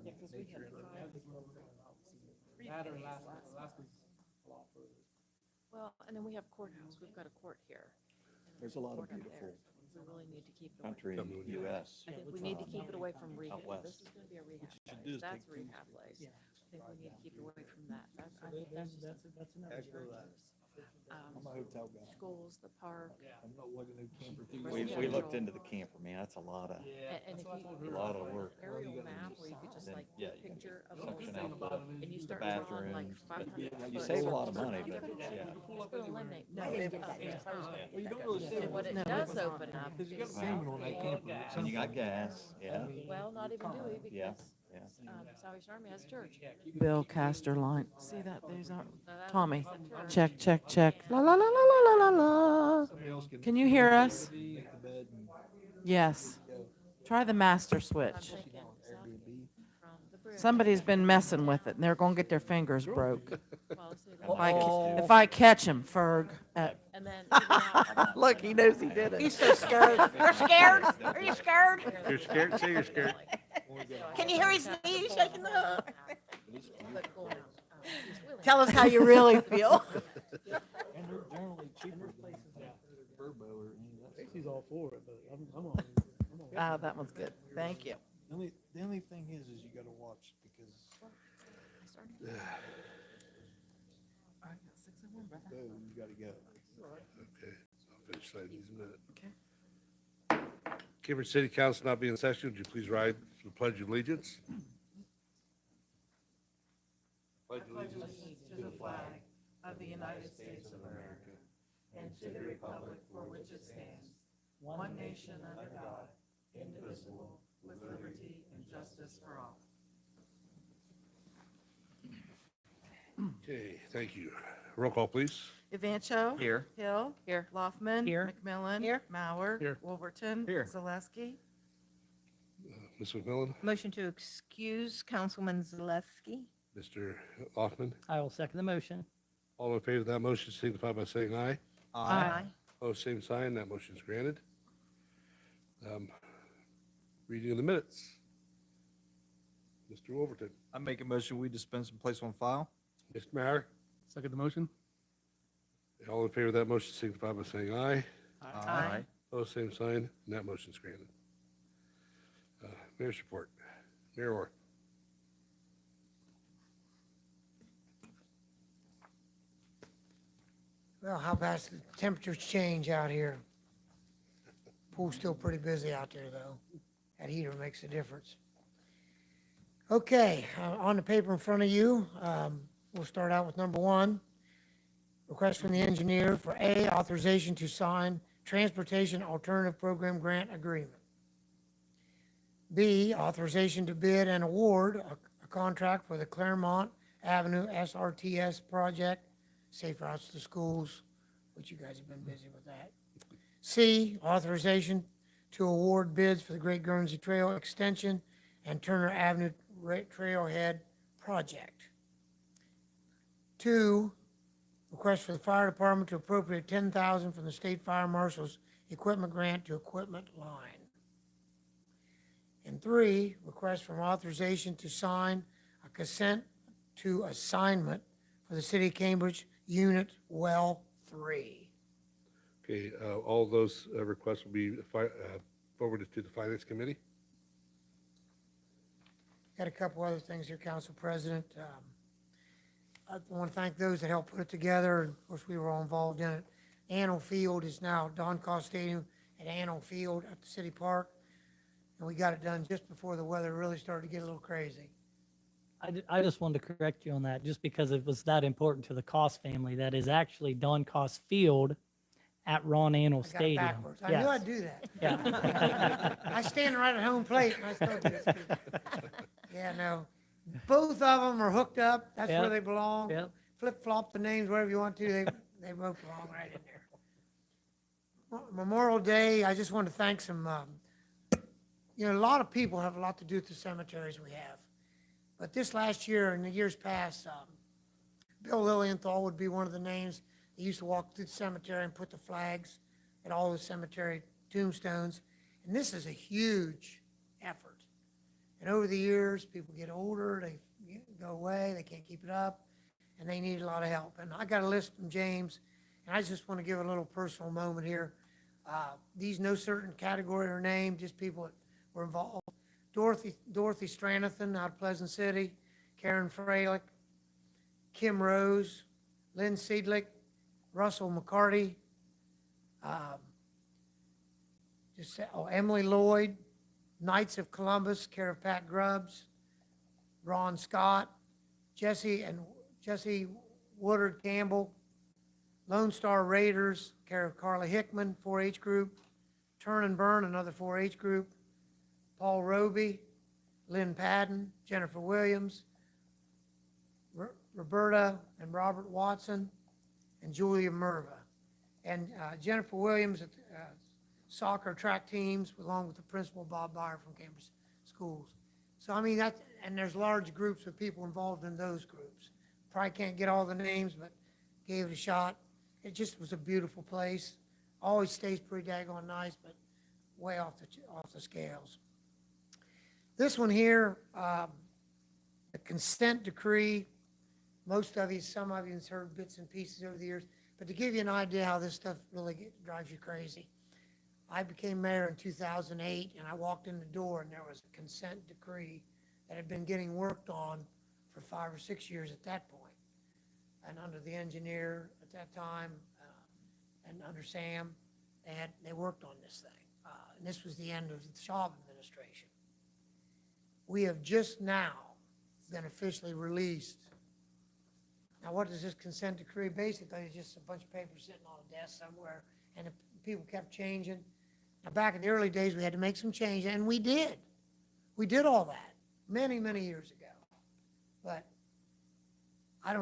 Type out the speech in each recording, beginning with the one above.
Yeah, because we had That or days Alaska, last month. Alaska's a lot further. Well, and then we have courthouse, we've got a court here. and There's a lot of court up beautiful there. We really need to keep it away. country in the US. I think we need to keep it away from rehab. west. This is gonna be a rehab should do place. is That's a take rehab place. Yeah. I think we need to keep it away from that. I So think that's just that's another. Echo that. I'm a hotel guy. schools, the park. I'm not looking at camper. Residential. We looked into the camper, man, that's a lot of, Yeah. And if that's what I told you, her. a lot of work. aerial map where you could just Then, like yeah, get a you can picture of section the out whole thing, and you start bathroom. drawing like 500 You foot save a lot of circles. money, You but, could- yeah. It's gonna eliminate I didn't get that. Well, you don't really see And what it does open up Because you got is, a payment on that camper. And you got gas, yeah, well, not even Dewey, yeah, because yeah. Salvation Army has a church. Bill Castor line. See that? There's our, So that- Tommy. that's a church. Check, check, check. La la la la la la la la. Somebody else Can you hear us? Make the bed and Yes. Try the master I'm switch. thinking from the bridge. Somebody's been messing with it and they're gonna get their fingers broke. Well, see, If that's- I, if I catch him, Ferg. And then, even out- Look, he knows he did He's it. so scared. You're scared? Are you scared? You're scared? Say you're scared. Can you hear his knees shaking the? but going out, East Wheeling. Tell us how you really feel. And they're generally cheaper than Verbo or any of that. Stacy's all for it, but I'm on. Ah, that one's good. Thank you. The only thing is you gotta watch because, oh, you gotta go. Okay, so I'll finish signing these in a minute. Cambridge City Council not being in session, would you please rise for the Pledge of Allegiance? Pledge of Allegiance. To the flag of the United States of America and to the republic for which it stands, one nation under God, indivisible, with liberty and justice for all. Okay, thank you. Roll call, please. Evancho. Here. Hill. Here. Laufman. Here. McMillan. Here. Mauer. Here. Wolverton. Here. Zaleski. Ms. McMillan, Motion to excuse Councilman Zalewski. Mr. Hoffman, I will second the motion. all in favor of that motion signify by saying aye. Aye. Opposed, same sign, that motion is granted. Reading of the minutes. Mr. Wolverton, I make a motion, we dispense and place on file. Mr. Mayor, Second the motion? all in favor of that motion signify by saying aye. Aye. Opposed, same sign, and that motion is granted. Mayor's report. Mayor Orr. Well, how fast the temperatures change out here. Pool's still pretty busy out there, though. That heater makes a difference. Okay, on the paper in front of you, we'll start out with number one. Request from the engineer for A, authorization to sign Transportation Alternative Program Grant Agreement. B, authorization to bid and award a contract for the Claremont Avenue SRTS project, Safe Routes to Schools, which you guys have been busy with that. C, authorization to award bids for the Great Guernsey Trail Extension and Turner Avenue Trailhead project. 2, request for the fire department to appropriate $10,000 from the state fire marshal's equipment grant to equipment line. And 3, request from authorization to sign a consent to assignment for the city of Cambridge Unit Well 3. Okay, all those requests will be forwarded to the Finance Committee. Got a couple other things here, Council President. I want to thank those that helped put it together. Of course, we were all involved in it. Anno Field is now Don Cost Stadium at Anno Field at the city park. And we got it done just before the weather really started to get a little crazy. I just wanted to correct you on that, just because it was that important to the Cost family. That is actually Don Cost Field at Ron Anel I got it Stadium. backwards. I knew Yes. I'd do that. Yeah. I stand right at home plate and I still do this. Yeah, no. Both of them are hooked up. That's where Yep. they belong. Yep. Flip flop the names wherever you want to. They both belong right in there. Memorial Day, I just want to thank some, a lot of people have a lot to do with the cemeteries we have. But this last year and the years past, Bill Lilienthal would be one of the names. He used to walk through the cemetery and put the flags at all the cemetery tombstones. And this is a huge effort. And over the years, people get older, they go away, they can't keep it up, and they need a lot of help. And I got a list from James, and I just want to give a little personal moment here. These no certain category or name, just people that were involved. Dorothy Stranathan out of Pleasant City, Karen Freilich, Kim Rose, Lynn Seidlick, Russell McCarty, Emily Lloyd, Knights of Columbus, care of Pat Grubbs, Ron Scott, Jesse Woodard Campbell, Lone Star Raiders, care of Carla Hickman, 4-H group, Turn and Burn, another 4-H group, Paul Roby, Lynn Padden, Jennifer Williams, Roberta and Robert Watson, and Julia Merva. And Jennifer Williams at soccer track teams, along with the principal, Bob Byer from Cambridge Schools. So, I mean, and there's large groups of people involved in those groups. Probably can't get all the names, but gave it a shot. It just was a beautiful place. Always stays pretty daggone nice, but way off the scales. This one here, the consent decree, some of you have heard bits and pieces over the years, but to give you an idea how this stuff really drives you crazy. I became mayor in 2008, and I walked in the door, and there was a consent decree that had been getting worked on for 5 or 6 years at that point. And under the engineer at that time, and under Sam, they worked on this thing. And this was the end of the Schaub administration. We have just now been officially released. Now, what is this consent decree? Basically, it's just a bunch of papers sitting on a desk somewhere, and the people kept changing. Now, back in the early days, we had to make some changes, and we did. We did all that many, many years ago. But I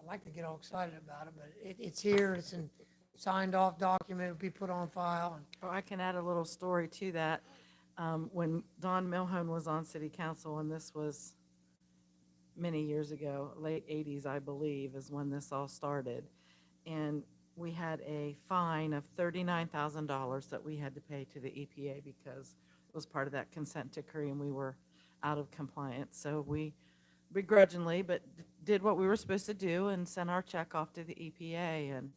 like to get all excited about it, but it's here, it's in signed off document, it'll be put on file. And Oh, I can add a little story to that. When Don Milhone was on city council, and this was many years ago, late 80s, I believe, is when this all started. And we had a fine of $39,000 that we had to pay to the EPA because it was part of that consent decree and we were out of compliance. So we begrudgingly, but did what we were supposed to do and sent our check off to the EPA. And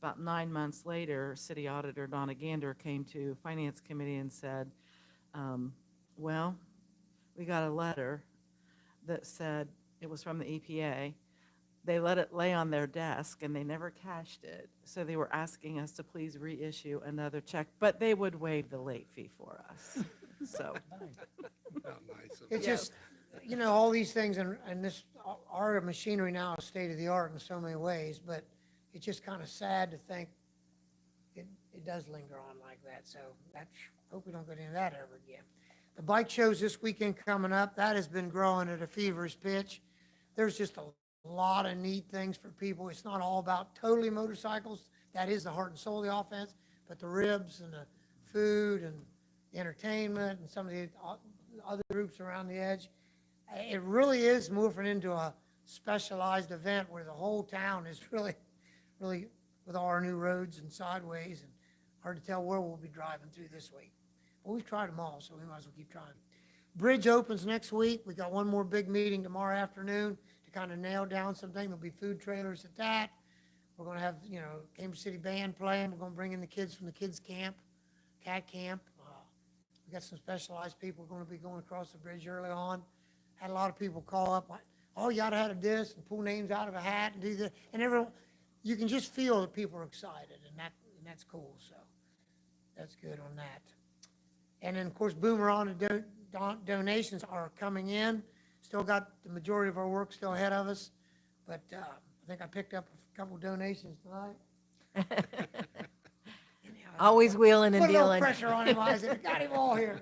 about 9 months later, City Auditor Donna Gander came to Finance Committee and said, well, we got a letter that said it was from the EPA. They let it lay on their desk and they never cashed it. So they were asking us to please reissue another check, but they would waive the late fee for us. So, Not nice. it's just, all these things, and this, our machinery now is state of the art in so many ways, but it's just kind of sad to think it does linger on like that. So hope we don't get into that ever again. The bike shows this weekend coming up, that has been growing at a feverish pitch. There's just a lot of neat things for people. It's not all about totally motorcycles. That is the heart and soul of the offense, but the ribs and the food and the entertainment and some of the other groups around the edge. It really is moving into a specialized event where the whole town is really with all our new roads and sideways, and hard to tell where we'll be driving through this week. But we've tried them all, so we might as well keep trying. Bridge opens next week. We got one more big meeting tomorrow afternoon to kind of nail down something. There'll be food trailers at that. We're going to have, Cambridge City Band playing. We're going to bring in the kids from the kids camp, cat camp. We got some specialized people going to be going across the bridge early on. Had a lot of people call up, oh, you ought to have a disc and pull names out of a hat and do this. And everyone, you can just feel that people are excited, and that's cool. So that's good on that. And then, of course, Boomerang donations are coming in. Still got the majority of our work still ahead of us, but I think I picked up a couple donations tonight. Always wheeling and Put a little dealing. pressure on him, Isaac. Got him all here.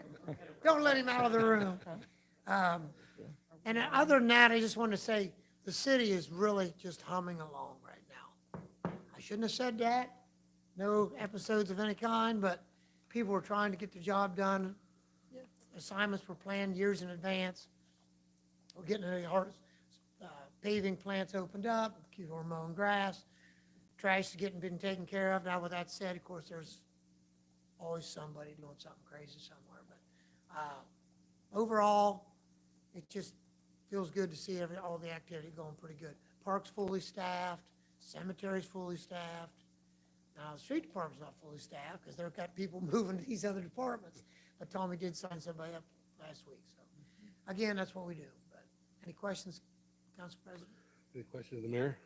Don't let him out of the room. And other than that, I just want to say the city is really just humming along right now. I shouldn't have said that. No episodes of any kind, but people were trying to get the job done. Assignments were planned years in advance. We're getting the hard paving plants opened up. People were mowing grass. Trash is been taken care of. Now, with that said, of course, there's always somebody doing something crazy somewhere. But overall, it just feels good to see all the activity going pretty good. Park's fully staffed, cemetery's fully staffed. Now, the street department's not fully staffed because they've got people moving to these other departments. But Tommy did sign somebody up last week, so. Again, that's what we do. But any questions, Council President? Any questions of the mayor?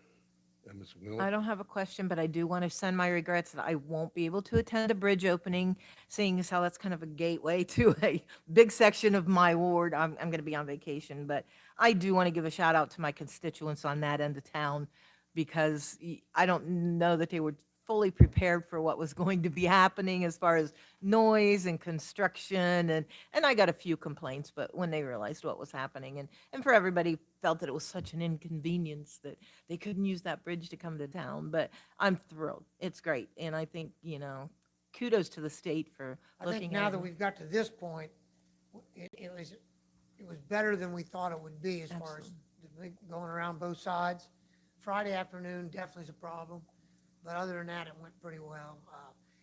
Ms. I McMillan? don't have a question, but I do want to send my regrets that I won't be able to attend a bridge opening, seeing as how that's kind of a gateway to a big section of my ward. I'm going to be on vacation, but I do want to give a shout out to my constituents on that end of town because I don't know that they were fully prepared for what was going to be happening as far as noise and construction. And I got a few complaints, but when they realized what was happening and for everybody felt that it was such an inconvenience that they couldn't use that bridge to come to town. But I'm thrilled. It's great. And I think, kudos to the state for I looking think at now it. that we've got to this point, it was better than we thought it would be as far as going around both sides. Friday afternoon definitely is a problem, but other than that, it went pretty well.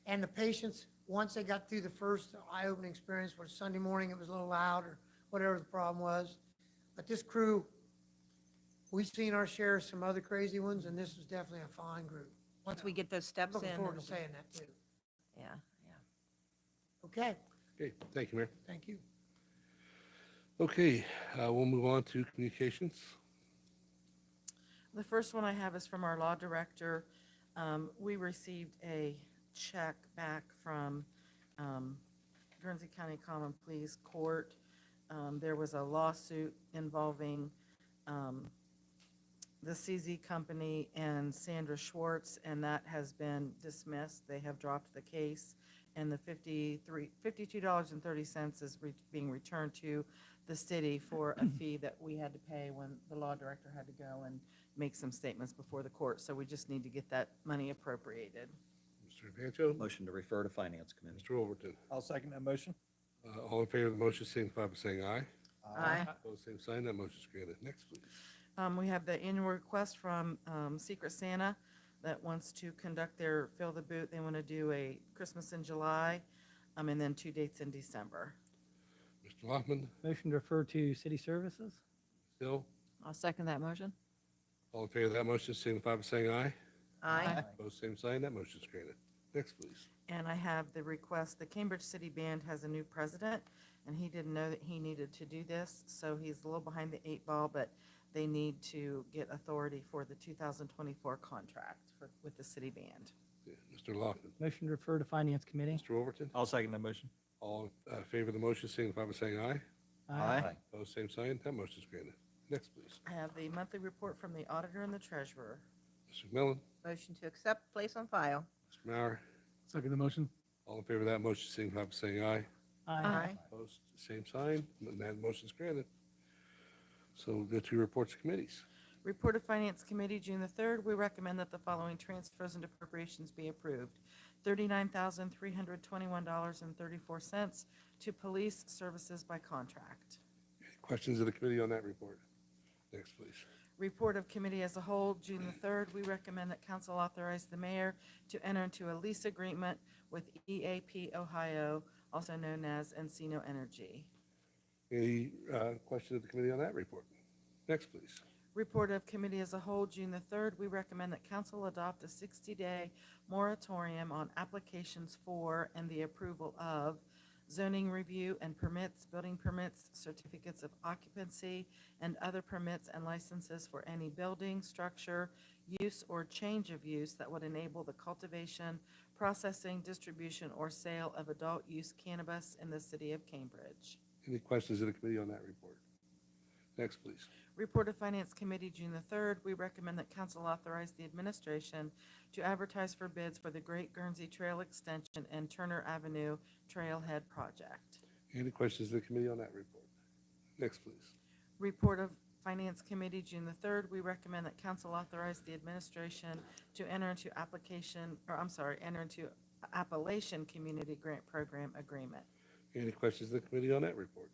And the patients, once they got through the first eye-opening experience, where Sunday morning it was a little loud or whatever the problem was, but this crew, we've seen our share of some other crazy ones, and this was definitely a fine group. Once we get those steps in. Looking forward to it'll be- saying that too. Yeah, yeah. Okay, Okay, thank you, Mayor. thank you. Okay, we'll move on to communications. The first one I have is from our law director. We received a check back from Guernsey County Common Pleas Court. There was a lawsuit involving the CZ Company and Sandra Schwartz, and that has been dismissed. They have dropped the case, and the $52.30 is being returned to the city for a fee that we had to pay when the law director had to go and make some statements before the court. So we just need to get that money appropriated. Mr. Vancho, Motion to refer to Finance Committee. Mr. Overton. I'll second that motion. All in favor of the motion, signify by saying aye. Aye. Opposed, same sign. That motion is granted. Next, please. We have the annual request from Secret Santa that wants to conduct their Fill the Boot. They want to do a Christmas in July, and then 2 dates in December. Mr. Lockman, Motion to refer to city services? Hill, I'll second that motion. all in favor of that motion, signify by saying aye. Aye. Opposed, same sign. That motion is granted. Next, please. And I have the request, the Cambridge City Band has a new president, and he didn't know that he needed to do this, so he's a little behind the 8 ball, but they need to get authority for the 2024 contract with the city band. Yeah, Mr. Lockman, Motion to refer to finance committee? Mr. Overton, I'll second that motion. all in favor of the motion, signify by saying aye. Opposed, same sign. That motion is granted. Next, please. I have the monthly report from the auditor and the treasurer. Mr. McMillan, Motion to accept, place on file. Mr. Mauer, Second the motion. all in favor of that motion, signify by saying aye. Opposed, same sign. And that motion is granted. So we'll go to reports of committees. Report of Finance Committee, June the 3rd, we recommend that the following transfers and appropriations be approved. $39,321.34 to police services by contract. Any questions of the committee on that report? Next, please. Report of committee as a whole, June the 3rd, we recommend that council authorize the mayor to enter into a lease agreement with EAP Ohio, also known as Encino Energy. Any questions of the committee on that report? Next, please. Report of committee as a whole, June the 3rd, we recommend that council adopt a 60-day moratorium on applications for and the approval of zoning review and permits, building permits, certificates of occupancy, and other permits and licenses for any building, structure, use, or change of use that would enable the cultivation, processing, distribution, or sale of adult-use cannabis in the city of Cambridge. Any questions of the committee on that report? Next, please. Report of Finance Committee, June the 3rd, we recommend that council authorize the administration to advertise for bids for the Great Guernsey Trail Extension and Turner Avenue Trailhead Project. Any questions of the committee on that report? Next, please. Report of Finance Committee, June the 3rd, we recommend that council authorize the administration to enter into Appalachian Community Grant Program Agreement. Any questions of the committee on that report?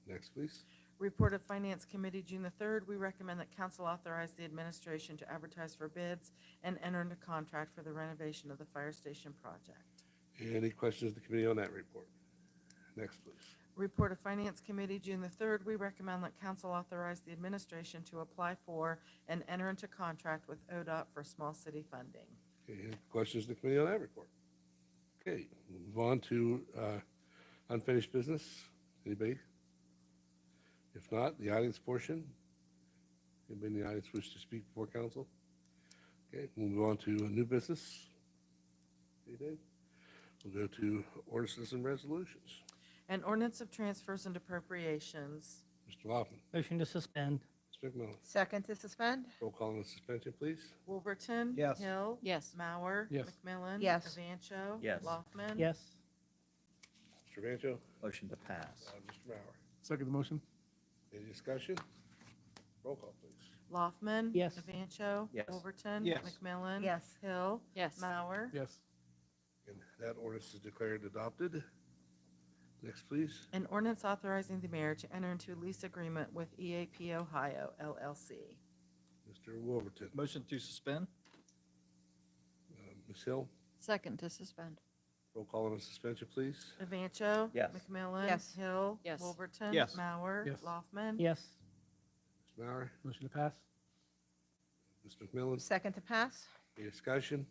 Next, please. Report of Finance Committee, June the 3rd, we recommend that council authorize the administration to advertise for bids and enter into contract for the renovation of the fire station project. Any questions of the committee on that report? Next, please. Report of Finance Committee, June the 3rd, we recommend that council authorize the administration to apply for and enter into contract with ODOT for small city funding. Okay, any questions to the committee on that report? Okay, move on to unfinished business. Anybody? If not, the audience portion. Anybody in the audience wish to speak before council? Okay, we'll move on to new business. Anything? We'll go to ordinances and resolutions. An ordinance of transfers and appropriations. Mr. Laughlin, Motion to suspend. Mr. McMillan, Second to suspend? roll call on the suspension, please. Wolverton. Yes. Hill. Yes. Mauer. Yes. McMillan. Yes. Evancho. Yes. Loffman. Yes. Mr. Vancho, Motion to pass. Mr. Mauer. Second the motion? Any discussion? Roll call, please. Loffman. Yes. Evancho. Yes. Wolverton. Yes. McMillan. Yes. Hill. Yes. Mauer. Yes. And that ordinance is declared adopted. Next, please. An ordinance authorizing the mayor to enter into a lease agreement with EAP Ohio LLC. Mr. Wolverton, Motion to suspend? Ms. Hill, Second to suspend. roll call on the suspension, please. Evancho. Yes. McMillan. Yes. Hill. Yes. Wolverton. Yes. Mauer. Yes. Loffman. Yes. Mr. Mauer, Motion to pass? Ms. McMillan, Second to pass? any discussion?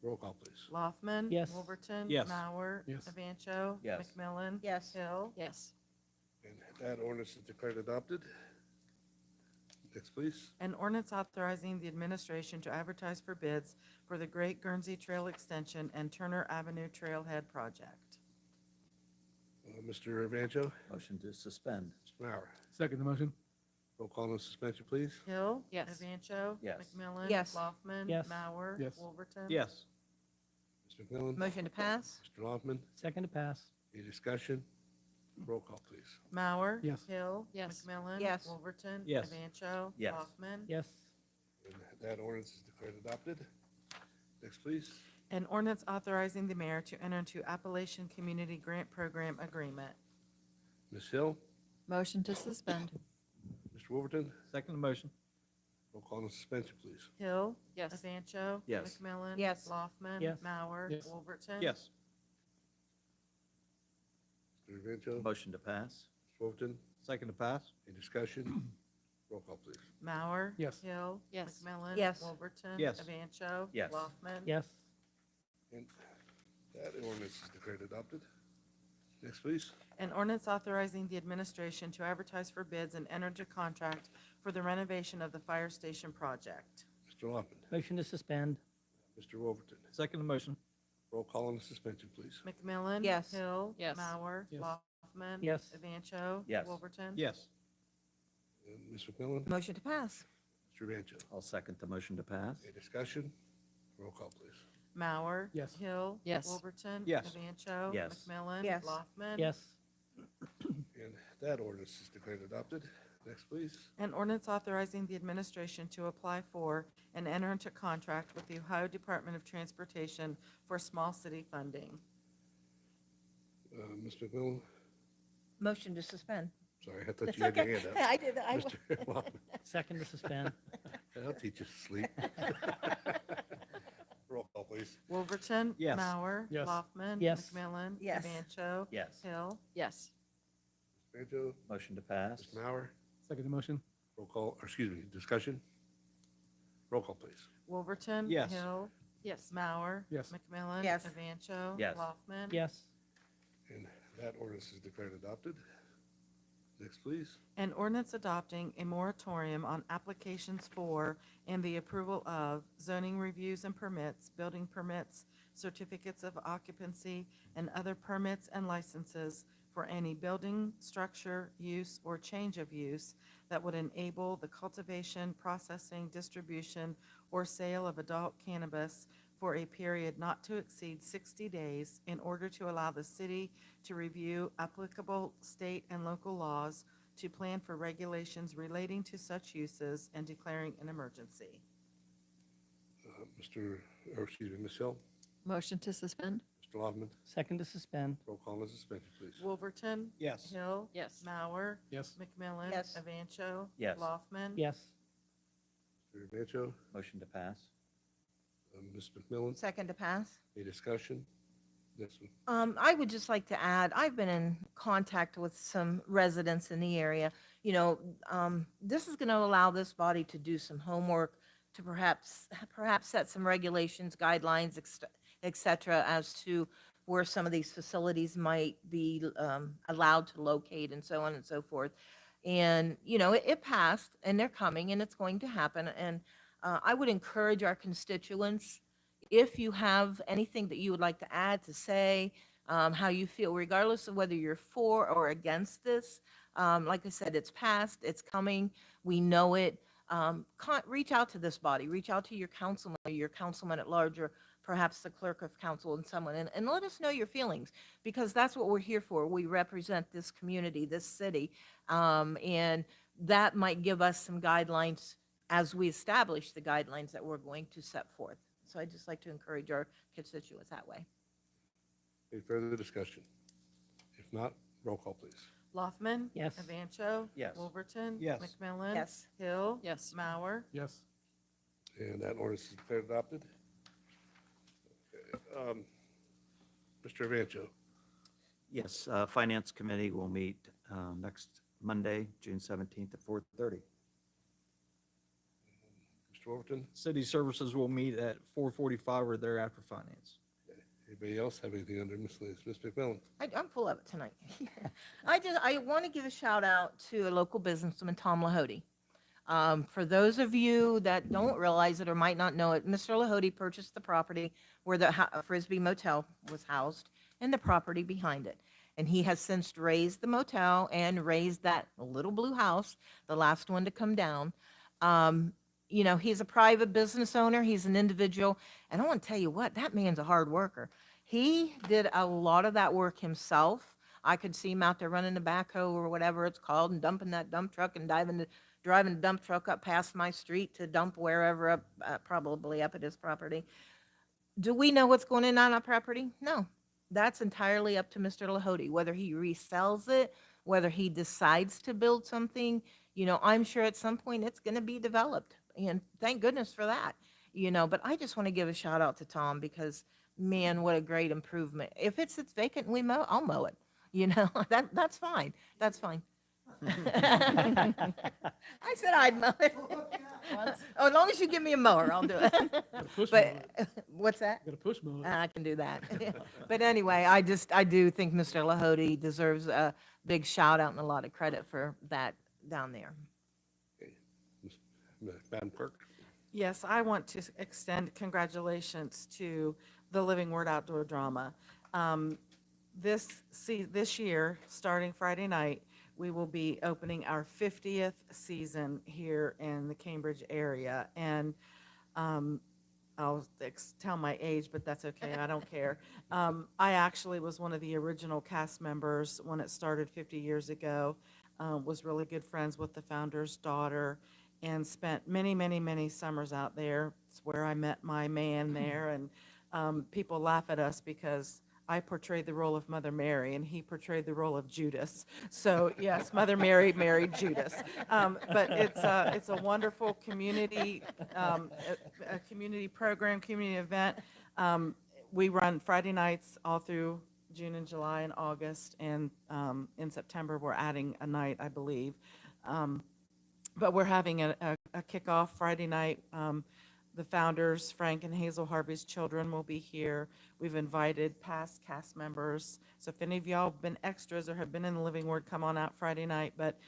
Roll call, please. Loffman. Yes. Wolverton. Yes. Mauer. Yes. Evancho. Yes. McMillan. Yes. Hill. Yes. And that ordinance is declared adopted. Next, please. An ordinance authorizing the administration to advertise for bids for the Great Guernsey Trail Extension and Turner Avenue Trailhead Project. Mr. Vancho, Motion to suspend? Mr. Mauer, Second the motion? roll call on the suspension, please. Hill. Yes. Evancho. Yes. McMillan. Yes. Loffman. Yes. Mauer. Yes. Wolverton. Yes. Mr. McMillan, Motion to pass? Mr. Loffman, Second to pass. any discussion? Roll call, please. Mauer. Yes. Hill. Yes. McMillan. Yes. Wolverton. Yes. Evancho. Yes. Loffman. Yes. And that ordinance is declared adopted. Next, please. An ordinance authorizing the mayor to enter into Appalachian Community Grant Program Agreement. Ms. Hill, Motion to suspend. Mr. Wolverton, Second motion? roll call on the suspension, please. Hill. Yes. Evancho. Yes. McMillan. Yes. Loffman. Yes. Mauer. Yes. Wolverton. Yes. Mr. Vancho, Motion to pass? Mr. Wolverton, Second to pass? any discussion? Roll call, please. Mauer. Yes. Hill. Yes. McMillan. Yes. Wolverton. Yes. Evancho. Yes. Loffman. Yes. And that ordinance is declared adopted. Next, please. An ordinance authorizing the administration to advertise for bids and enter into contract for the renovation of the fire station project. Mr. Loffman, Motion to suspend. Mr. Wolverton, Second motion? roll call on the suspension, please. McMillan. Yes. Hill. Yes. Mauer. Yes. Loffman. Yes. Evancho. Yes. Wolverton. Yes. And Ms. McMillan, Motion to pass? Mr. Vancho, I'll second the motion to pass? any discussion? Roll call, please. Mauer. Yes. Hill. Yes. Wolverton. Yes. Evancho. Yes. McMillan. Yes. Loffman. Yes. And that ordinance is declared adopted. Next, please. An ordinance authorizing the administration to apply for and enter into contract with the Ohio Department of Transportation for small city funding. Ms. McMillan, Motion to suspend? sorry, I thought That's you had your okay. hand up. I did, I, Mr. Loffman, Second to suspend. I'll teach you to sleep. Roll call, please. Wolverton. Yes. Mauer. Yes. Loffman. Yes. McMillan. Yes. Evancho. Yes. Hill. Yes. Vancho, Motion to pass? Ms. Mauer, Second the motion? roll call, or excuse me, discussion? Roll call, please. Wolverton. Yes. Hill. Yes. Mauer. Yes. McMillan. Yes. Evancho. Yes. Loffman. Yes. And that ordinance is declared adopted. Next, please. An ordinance adopting a moratorium on applications for and the approval of zoning reviews and permits, building permits, certificates of occupancy, and other permits and licenses for any building, structure, use, or change of use that would enable the cultivation, processing, distribution, or sale of adult cannabis for a period not to exceed 60 days in order to allow the city to review applicable state and local laws, to plan for regulations relating to such uses, and declaring an emergency. Ms. Hill, Motion to suspend? Mr. Loffman, Second to suspend. roll call on the suspension, please. Wolverton. Yes. Hill. Yes. Mauer. Yes. McMillan. Yes. Evancho. Yes. Loffman. Yes. Mr. Vancho, Motion to pass? Ms. McMillan, second to pass? any discussion? Yes, ma'am. I would just like to add, I've been in contact with some residents in the area. This is going to allow this body to do some homework, to perhaps set some regulations, guidelines, et cetera, as to where some of these facilities might be allowed to locate and so on and so forth. And, it passed and they're coming and it's going to happen. And I would encourage our constituents, if you have anything that you would like to add, to say, how you feel, regardless of whether you're for or against this. Like I said, it's passed, it's coming, we know it. Reach out to this body, reach out to your councilman at large, or perhaps the clerk of council and someone, and let us know your feelings, because that's what we're here for. We represent this community, this city, and that might give us some guidelines as we establish the guidelines that we're going to set forth. So I'd just like to encourage our constituents that way. Any further discussion? If not, roll call, please. Loffman. Yes. Evancho. Yes. Wolverton. Yes. McMillan. Yes. Hill. Yes. Mauer. Yes. And that ordinance is declared adopted. Okay, Mr. Evancho, Yes, Finance Committee will meet next Monday, June 17th at 4:30. Mr. Overton, City Services will meet at 4:45 or thereafter finance. anybody else have anything under miscellaneous? Ms. McMillan? I'm full of it tonight. I want to give a shout out to a local businessman, Tom Lahody. For those of you that don't realize it or might not know it, Mr. Lahody purchased the property where the Frisbee Motel was housed and the property behind it. And he has since raised the motel and raised that little blue house, the last one to come down. He's a private business owner. He's an individual. And I want to tell you what, that man's a hard worker. He did a lot of that work himself. I could see him out there running the backhoe or whatever it's called and dumping that dump truck and driving the dump truck up past my street to dump wherever up, probably up at his property. Do we know what's going on our property? No. That's entirely up to Mr. Lahody, whether he resells it, whether he decides to build something. I'm sure at some point it's going to be developed, and thank goodness for that. But I just want to give a shout out to Tom, because man, what a great improvement. If it's vacant and we mow, I'll mow it. That's fine. That's fine. I said I'd mow it. Oh, as long as you give me a mower, I'll do it. Push But what's that? Got a push mower. I can do that. But anyway, I do think Mr. Lahody deserves a big shout out and a lot of credit for that down there. Madam Clerk? Yes, I want to extend congratulations to the Living Word Outdoor Drama. This year, starting Friday night, we will be opening our 50th season here in the Cambridge area. And I'll tell my age, but that's okay, I don't care. I actually was one of the original cast members when it started 50 years ago, was really good friends with the founder's daughter, and spent many, many, many summers out there. It's where I met my man there, and people laugh at us because I portrayed the role of Mother Mary, and he portrayed the role of Judas. So yes, Mother Mary married Judas. But it's a wonderful community, a community program, community event. We run Friday nights all through June and July and August, and in September we're adding a night, I believe. But we're having a kickoff Friday night. The founders, Frank and Hazel Harvey's children, will be here. We've invited past cast members. So if any of y'all have been extras or have been in the Living Word, come on out Friday night. But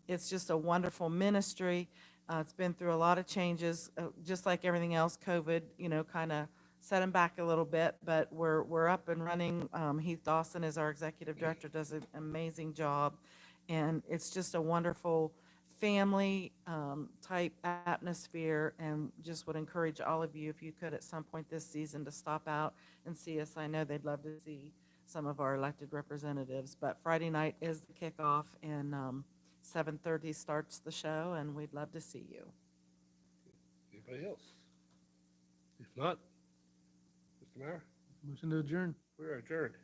it's just a wonderful ministry. It's been through a lot of changes, just like everything else. COVID, kind of set them back a little bit, but we're up and running. Heath Dawson is our executive director, does an amazing job. And it's just a wonderful family type atmosphere, and just would encourage all of you, if you could at some point this season, to stop out and see us. I know they'd love to see some of our elected representatives, but Friday night is the kickoff, and 7:30 starts the show, and we'd love to see you. Anybody else? If not, Mr. Mayor, Motion to adjourn. we are adjourned.